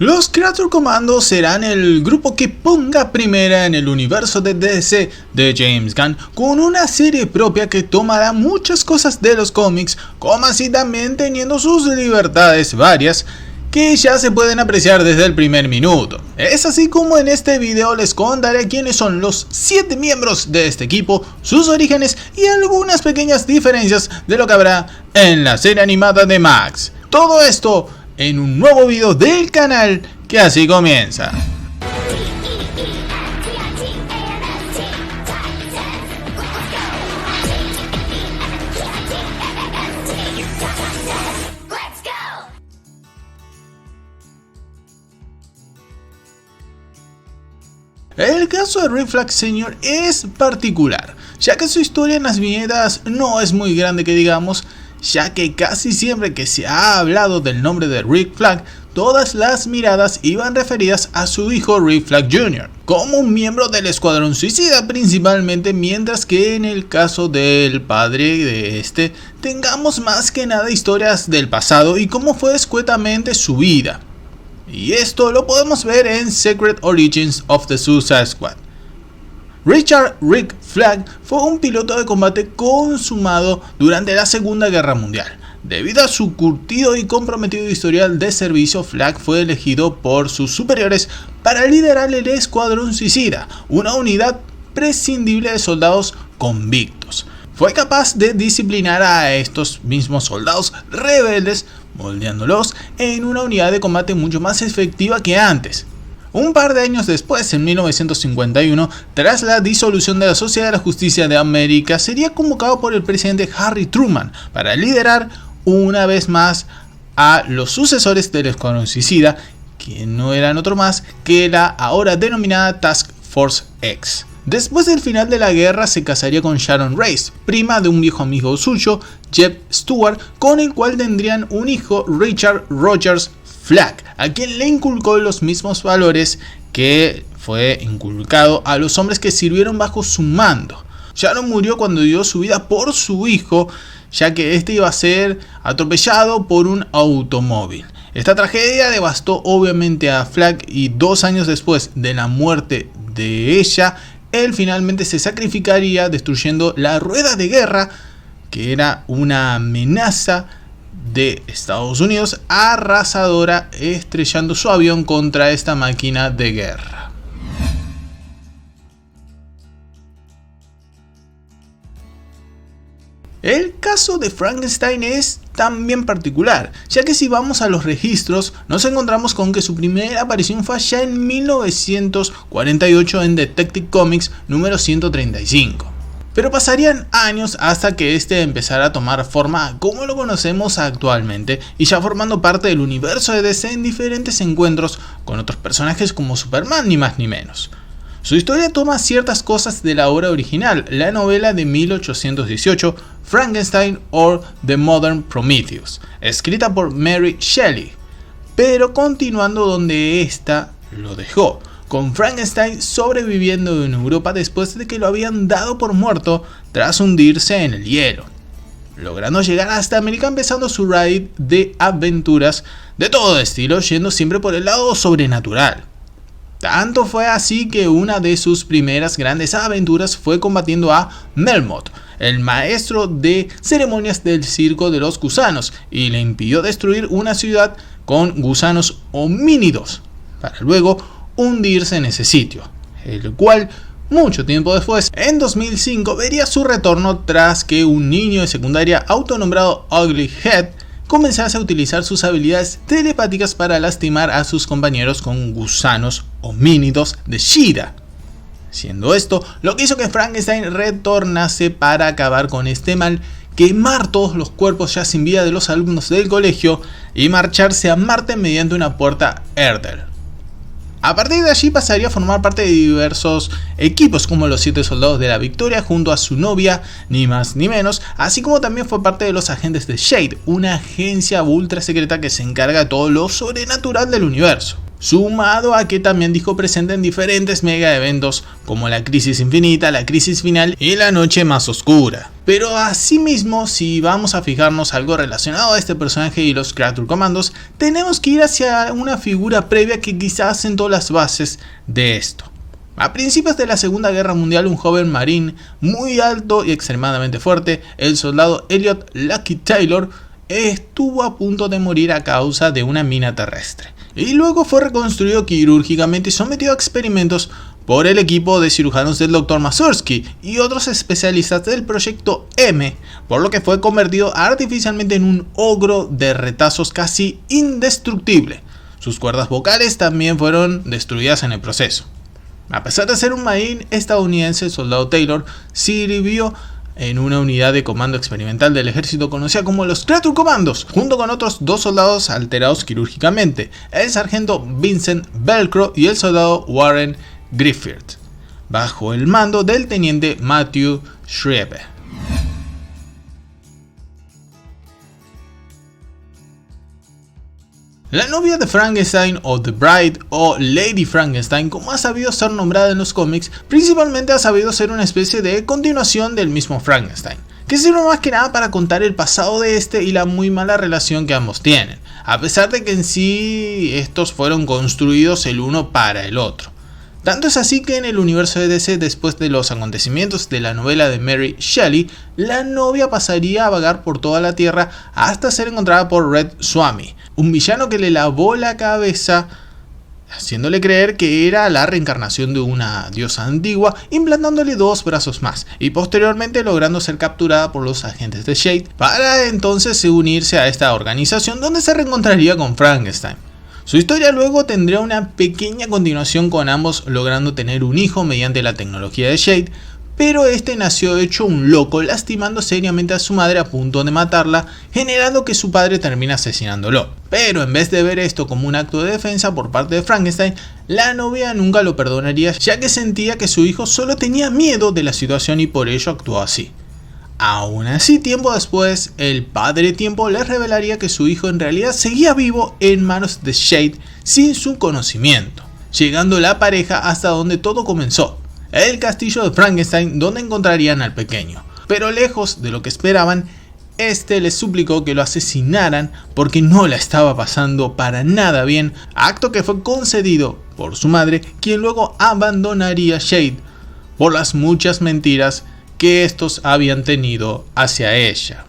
Los Creature Commandos serán el grupo que ponga primera en el universo de DC de James Gunn, con una serie propia que tomará muchas cosas de los cómics, como así también teniendo sus libertades varias, que ya se pueden apreciar desde el primer minuto. Es así como en este video les contaré quiénes son los 7 miembros de este equipo, sus orígenes y algunas pequeñas diferencias de lo que habrá en la serie animada de Max. Todo esto en un nuevo video del canal que así comienza. El caso de Rick Flag Sr. es particular, ya que su historia en las viñetas no es muy grande que digamos, ya que casi siempre que se ha hablado del nombre de Rick Flag, todas las miradas iban referidas a su hijo Rick Flag Jr. como un miembro del Escuadrón Suicida principalmente, mientras que en el caso del padre de este, tengamos más que nada historias del pasado y cómo fue escuetamente su vida. Y esto lo podemos ver en Secret Origins of the Suicide Squad. Richard Rick Flag fue un piloto de combate consumado durante la Segunda Guerra Mundial. Debido a su curtido y comprometido historial de servicio, Flag fue elegido por sus superiores para liderar el Escuadrón Suicida, una unidad prescindible de soldados convictos. Fue capaz de disciplinar a estos mismos soldados rebeldes, moldeándolos en una unidad de combate mucho más efectiva que antes. Un par de años después, en 1951, tras la disolución de la Sociedad de la Justicia de América, sería convocado por el presidente Harry Truman para liderar una vez más a los sucesores del Escuadrón Suicida, que no eran otro más que la ahora denominada Task Force X. Después del final de la guerra se casaría con Sharon Race, prima de un viejo amigo suyo, Jeb Stuart, con el cual tendrían un hijo, Richard Rogers Flag, a quien le inculcó los mismos valores que fue inculcado a los hombres que sirvieron bajo su mando. Sharon murió cuando dio su vida por su hijo, ya que este iba a ser atropellado por un automóvil. Esta tragedia devastó obviamente a Flag y 2 años después de la muerte de ella, él finalmente se sacrificaría destruyendo la rueda de guerra, que era una amenaza de Estados Unidos arrasadora, estrellando su avión contra esta máquina de guerra. El caso de Frankenstein es también particular, ya que si vamos a los registros nos encontramos con que su primera aparición fue allá en 1948 en Detective Comics número 135. Pero pasarían años hasta que este empezara a tomar forma como lo conocemos actualmente y ya formando parte del universo de DC en diferentes encuentros con otros personajes como Superman ni más ni menos. Su historia toma ciertas cosas de la obra original, la novela de 1818 Frankenstein or The Modern Prometheus, escrita por Mary Shelley, pero continuando donde ésta lo dejó, con Frankenstein sobreviviendo en Europa después de que lo habían dado por muerto tras hundirse en el hielo, logrando llegar hasta América empezando su raid de aventuras de todo estilo, yendo siempre por el lado sobrenatural. Tanto fue así que una de sus primeras grandes aventuras fue combatiendo a Melmoth, el maestro de ceremonias del circo de los gusanos, y le impidió destruir una ciudad con gusanos homínidos, para luego hundirse en ese sitio, el cual mucho tiempo después, en 2005, vería su retorno tras que un niño de secundaria autonombrado Ugly Head comenzase a utilizar sus habilidades telepáticas para lastimar a sus compañeros con gusanos homínidos de Shida. Siendo esto lo que hizo que Frankenstein retornase para acabar con este mal, quemar todos los cuerpos ya sin vida de los alumnos del colegio y marcharse a Marte mediante una puerta Herder. A partir de allí pasaría a formar parte de diversos equipos como los 7 soldados de la Victoria junto a su novia, ni más ni menos, así como también fue parte de los agentes de Shade, una agencia ultra secreta que se encarga de todo lo sobrenatural del universo. sumado a que también dijo presente en diferentes mega eventos como la Crisis Infinita, la Crisis Final y la Noche Más Oscura. Pero asimismo, si vamos a fijarnos algo relacionado a este personaje y los Creature Commandos, tenemos que ir hacia una figura previa que quizás sentó las bases de esto. A principios de la Segunda Guerra Mundial, un joven marín muy alto y extremadamente fuerte, el soldado Elliot Lucky Taylor, estuvo a punto de morir a causa de una mina terrestre. Y luego fue reconstruido quirúrgicamente y sometido a experimentos por el equipo de cirujanos del Dr. Mazursky y otros especialistas del Proyecto M, por lo que fue convertido artificialmente en un ogro de retazos casi indestructible. Sus cuerdas vocales también fueron destruidas en el proceso. A pesar de ser un marín estadounidense, el soldado Taylor sirvió en una unidad de comando experimental del ejército conocida como los Creature Commandos, junto con otros 2 soldados alterados quirúrgicamente, el sargento Vincent Velcro y el soldado Warren Griffith, bajo el mando del teniente Matthew Schreiber. La novia de Frankenstein, o The Bride, o Lady Frankenstein, como ha sabido ser nombrada en los cómics, principalmente ha sabido ser una especie de continuación del mismo Frankenstein, que sirve más que nada para contar el pasado de este y la muy mala relación que ambos tienen, a pesar de que en sí estos fueron construidos el uno para el otro. Tanto es así que en el universo de DC, después de los acontecimientos de la novela de Mary Shelley, la novia pasaría a vagar por toda la Tierra hasta ser encontrada por Red Swami, un villano que le lavó la cabeza, haciéndole creer que era la reencarnación de una diosa antigua, implantándole 2 brazos más, y posteriormente logrando ser capturada por los agentes de Shade, para entonces unirse a esta organización donde se reencontraría con Frankenstein. Su historia luego tendría una pequeña continuación con ambos logrando tener un hijo mediante la tecnología de Shade, pero este nació hecho un loco, lastimando seriamente a su madre a punto de matarla, generando que su padre termine asesinándolo. Pero en vez de ver esto como un acto de defensa por parte de Frankenstein, la novia nunca lo perdonaría, ya que sentía que su hijo solo tenía miedo de la situación y por ello actuó así. Aún así, tiempo después, el padre Tiempo le revelaría que su hijo en realidad seguía vivo en manos de Shade sin su conocimiento, llegando la pareja hasta donde todo comenzó, el castillo de Frankenstein, donde encontrarían al pequeño. Pero lejos de lo que esperaban, este les suplicó que lo asesinaran porque no la estaba pasando para nada bien, acto que fue concedido por su madre, quien luego abandonaría a Shade por las muchas mentiras que estos habían tenido hacia ella.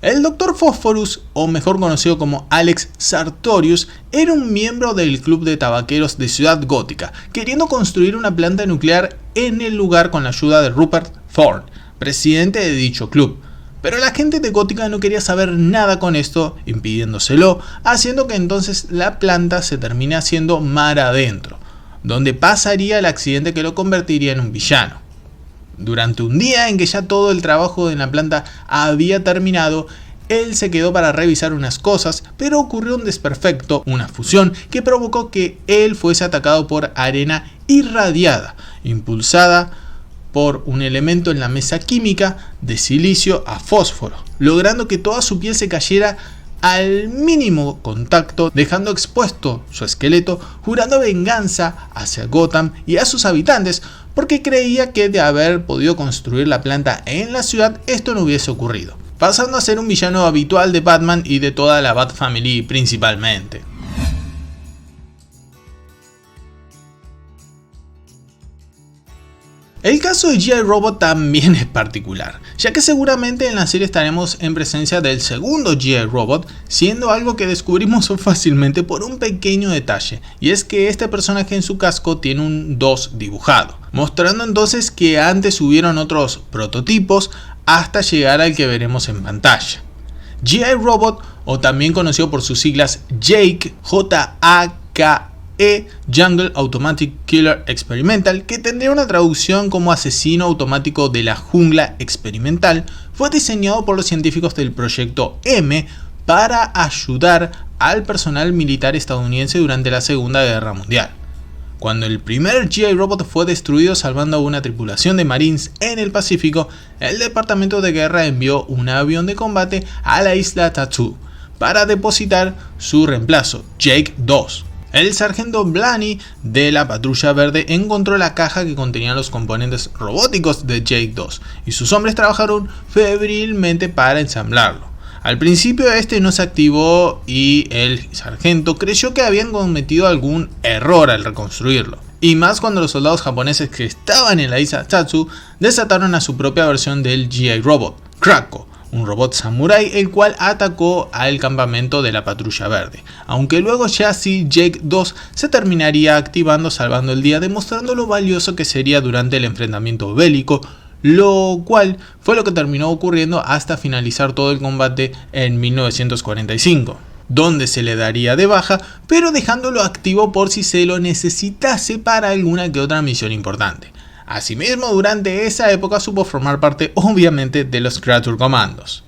El Dr. Phosphorus, o mejor conocido como Alex Sartorius, era un miembro del club de tabaqueros de Ciudad Gótica, queriendo construir una planta nuclear en el lugar con la ayuda de Rupert Thorne, presidente de dicho club. Pero la gente de Gótica no quería saber nada con esto, impidiéndoselo, haciendo que entonces la planta se termine haciendo mar adentro, donde pasaría el accidente que lo convertiría en un villano. Durante un día en que ya todo el trabajo en la planta había terminado, él se quedó para revisar unas cosas, pero ocurrió un desperfecto, una fusión, que provocó que él fuese atacado por arena irradiada, impulsada por un elemento en la mesa química de silicio a fósforo, logrando que toda su piel se cayera al mínimo contacto, dejando expuesto su esqueleto, jurando venganza hacia Gotham y a sus habitantes, porque creía que de haber podido construir la planta en la ciudad esto no hubiese ocurrido, pasando a ser un villano habitual de Batman y de toda la Bat Family principalmente. El caso de G.I. Robot también es particular, ya que seguramente en la serie estaremos en presencia del segundo G.I. Robot, siendo algo que descubrimos fácilmente por un pequeño detalle, y es que este personaje en su casco tiene un 2 dibujado, mostrando entonces que antes hubieron otros prototipos hasta llegar al que veremos en pantalla. G.I. Robot, o también conocido por sus siglas Jake, J-A-K-E, Jungle Automatic Killer Experimental, que tendría una traducción como asesino automático de la jungla experimental, fue diseñado por los científicos del Proyecto M para ayudar al personal militar estadounidense durante la Segunda Guerra Mundial. Cuando el primer G.I. Robot fue destruido salvando a una tripulación de Marines en el Pacífico, el Departamento de Guerra envió un avión de combate a la isla Tatooine para depositar su reemplazo, Jake II. El sargento Blaney de la Patrulla Verde encontró la caja que contenía los componentes robóticos de Jake II y sus hombres trabajaron febrilmente para ensamblarlo. Al principio este no se activó y el sargento creyó que habían cometido algún error al reconstruirlo. Y más cuando los soldados japoneses que estaban en la isla Tatsu desataron a su propia versión del G.I. Robot, Krako, un robot samurái el cual atacó al campamento de la Patrulla Verde. Aunque luego ya así Jake II se terminaría activando salvando el día, demostrando lo valioso que sería durante el enfrentamiento bélico, lo cual fue lo que terminó ocurriendo hasta finalizar todo el combate en 1945, donde se le daría de baja, pero dejándolo activo por si se lo necesitase para alguna que otra misión importante. Asimismo, durante esa época supo formar parte obviamente de los Creature Commandos.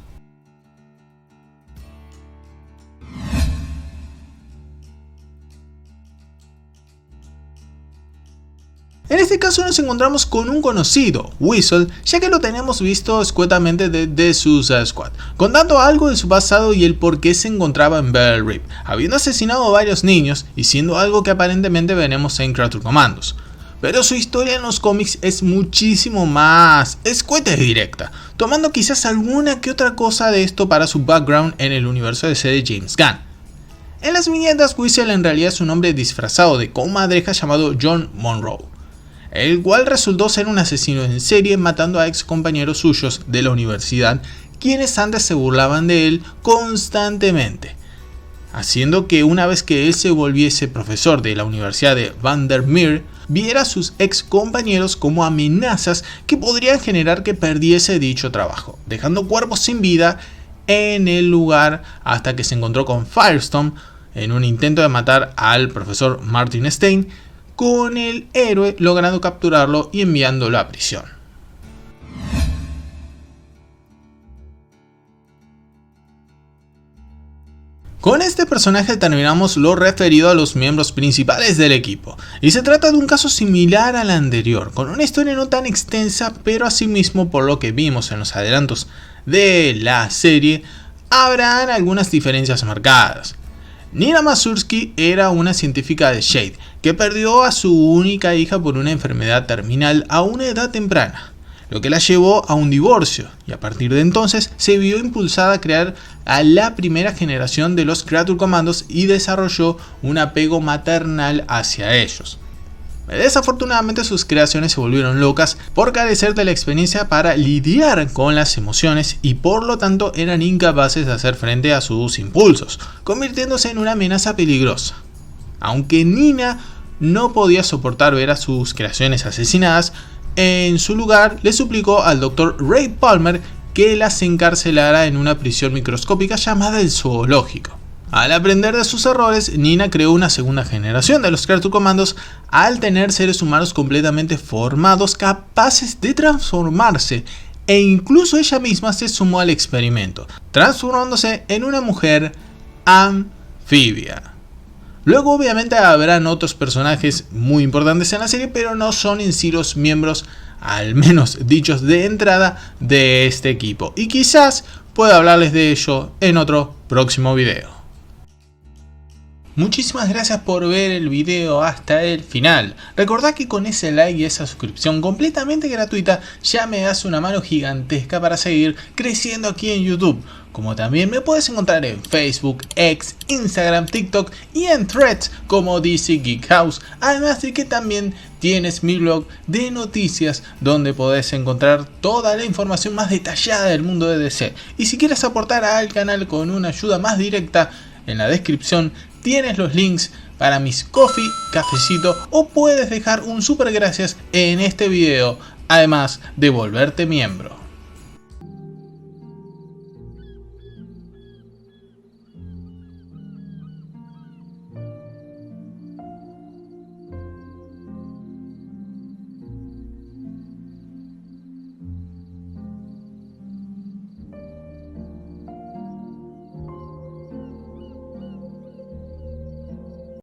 En este caso nos encontramos con un conocido, Weasel, ya que lo tenemos visto escuetamente de The Suicide Squad, contando algo de su pasado y el por qué se encontraba en Belle Reve, habiendo asesinado a varios niños y siendo algo que aparentemente veremos en Creature Commandos. Pero su historia en los cómics es muchísimo más escueta y directa, tomando quizás alguna que otra cosa de esto para su background en el universo DC de James Gunn. En las viñetas, Weasel en realidad es un hombre disfrazado de comadreja llamado John Monroe, el cual resultó ser un asesino en serie matando a ex compañeros suyos de la universidad, quienes antes se burlaban de él constantemente, haciendo que una vez que él se volviese profesor de la Universidad de Vandermeer, viera a sus ex compañeros como amenazas que podrían generar que perdiese dicho trabajo, dejando cuerpos sin vida en el lugar hasta que se encontró con Firestorm en un intento de matar al profesor Martin Stein, con el héroe logrando capturarlo y enviándolo a prisión. Con este personaje terminamos lo referido a los miembros principales del equipo, y se trata de un caso similar al anterior, con una historia no tan extensa, pero asimismo por lo que vimos en los adelantos de la serie, habrán algunas diferencias marcadas. Nina Masursky era una científica de Shade, que perdió a su única hija por una enfermedad terminal a una edad temprana, lo que la llevó a un divorcio, y a partir de entonces se vio impulsada a crear a la primera generación de los Creature Commandos y desarrolló un apego maternal hacia ellos. Desafortunadamente sus creaciones se volvieron locas por carecer de la experiencia para lidiar con las emociones y por lo tanto eran incapaces de hacer frente a sus impulsos, convirtiéndose en una amenaza peligrosa. Aunque Nina no podía soportar ver a sus creaciones asesinadas, en su lugar le suplicó al Dr. Ray Palmer que las encarcelara en una prisión microscópica llamada el Zoológico. Al aprender de sus errores, Nina creó una segunda generación de los Creature Commandos al tener seres humanos completamente formados capaces de transformarse, e incluso ella misma se sumó al experimento, transformándose en una mujer anfibia. Luego obviamente habrán otros personajes muy importantes en la serie, pero no son en sí los miembros, al menos dichos de entrada, de este equipo, y quizás pueda hablarles de ello en otro próximo video. Muchísimas gracias por ver el video hasta el final. Recordá que con ese like y esa suscripción completamente gratuita ya me das una mano gigantesca para seguir creciendo aquí en YouTube. Como también me puedes encontrar en Facebook, X, Instagram, TikTok y en Threads como DC Geek House. Además de que también tienes mi blog de noticias donde podés encontrar toda la información más detallada del mundo de DC. Y si quieres aportar al canal con una ayuda más directa, en la descripción tienes los links para mis coffee, cafecito, o puedes dejar un super gracias en este video, además de volverte miembro.